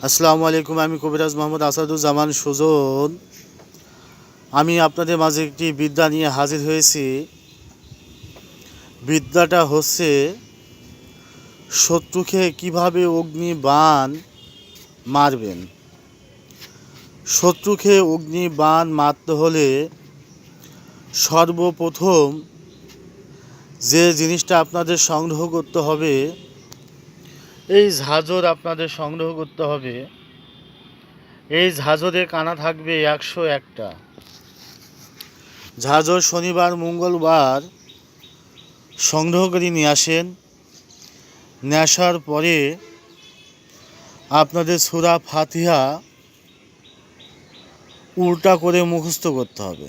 আসসালামু আলাইকুম। আমি কবিরাজ মোহাম্মদ আসাদুজ্জামান সুজন। আমি আপনাদের মাঝে একটি বিদ্যা নিয়ে হাজির হয়েছি। বিদ্যাটা হচ্ছে শত্রুকে কিভাবে অগ্নি বাণ মারবেন। শত্রুকে অগ্নি বাণ মারতে হলে সর্বপ্রথম যে জিনিসটা আপনাদের সংগ্রহ করতে হবে, এই ঝাঁঝর আপনাদের সংগ্রহ করতে হবে। এই ঝাঁঝরে কানা থাকবে 101টা। ঝাঁঝর শনিবার মঙ্গলবার সংগ্রহ করে নিয়ে আসেন। নিয়ে আসার পরে আপনাদের সূরা ফাতিহা উল্টা করে মুখস্থ করতে হবে।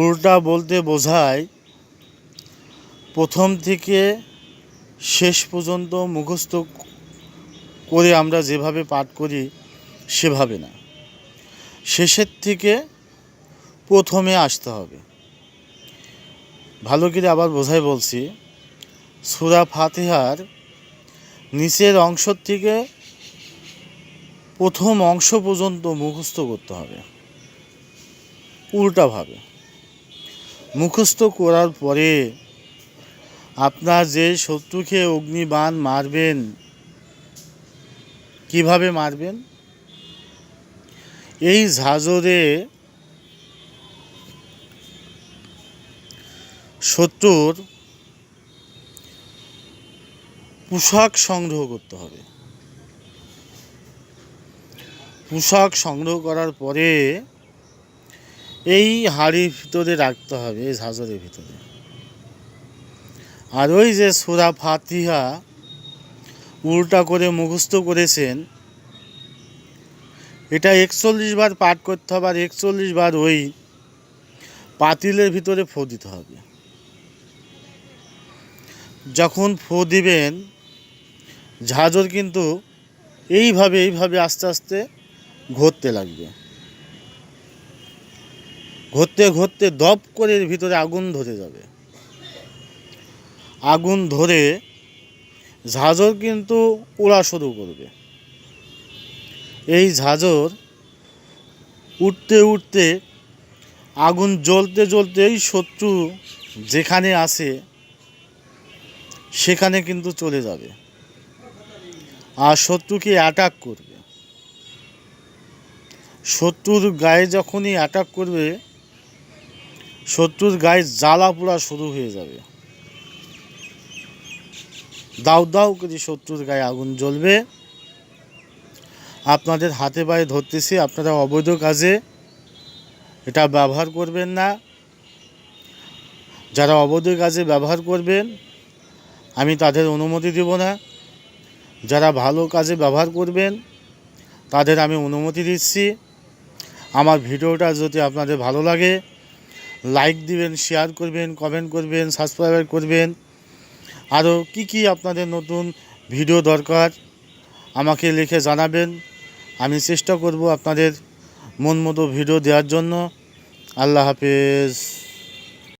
উল্টা বলতে বোঝায় প্রথম থেকে শেষ পর্যন্ত মুখস্থ করে আমরা যেভাবে পাঠ করি সেভাবে না, শেষের থেকে প্রথমে আসতে হবে। ভালো করে আবার বোঝাই বলছি, সূরা ফাতিহার নিচের অংশ থেকে প্রথম অংশ পর্যন্ত মুখস্থ করতে হবে উল্টাভাবে। মুখস্থ করার পরে আপনার যে শত্রুকে অগ্নিবাণ মারবেন, কিভাবে মারবেন, এই ঝাঁঝরে শত্রুর পোশাক সংগ্রহ করতে হবে। পোশাক সংগ্রহ করার পরে এই হাঁড়ির ভিতরে রাখতে হবে, এই ঝাঁঝরের ভিতরে। আর ওই যে সূরা ফাতিহা উল্টা করে মুখস্থ করেছেন, এটা 41 বার পাঠ করতে হবে। আর 41 বার ওই পাতিলের ভিতরে ফু দিতে হবে। যখন ফু দিবেন, ঝাঁঝর কিন্তু এইভাবে আস্তে আস্তে ঘুরতে লাগবে। ঘুরতে ঘুরতে দপ করে এর ভিতরে আগুন ধরে যাবে। আগুন ধরে ঝাঁঝর কিন্তু উড়া শুরু করবে। এই ঝাঁঝর উঠতে উঠতে আগুন জ্বলতে জ্বলতে এই শত্রু যেখানে আছে সেখানে কিন্তু চলে যাবে আর শত্রুকে অ্যাটাক করবে। শত্রুর গায়ে যখনই অ্যাটাক করবে, শত্রুর গায়ে জ্বালা পোড়া শুরু হয়ে যাবে। দাউ দাউ করে শত্রুর গায়ে আগুন জ্বলবে। আপনাদের হাতে পায়ে ধরতেছি, আপনারা অবৈধ কাজে এটা ব্যবহার করবেন না। যারা অবৈধ কাজে ব্যবহার করবেন আমি তাদের অনুমতি দেব না। যারা ভালো কাজে ব্যবহার করবেন তাদের আমি অনুমতি দিচ্ছি। আমার ভিডিওটা যদি আপনাদের ভালো লাগে লাইক দিবেন, শেয়ার করবেন, কমেন্ট করবেন, সাবস্ক্রাইব করবেন। আরও কি আপনাদের নতুন ভিডিও দরকার আমাকে লিখে জানাবেন। আমি চেষ্টা করব আপনাদের মন মতো ভিডিও দেওয়ার জন্য। আল্লাহ হাফেজ।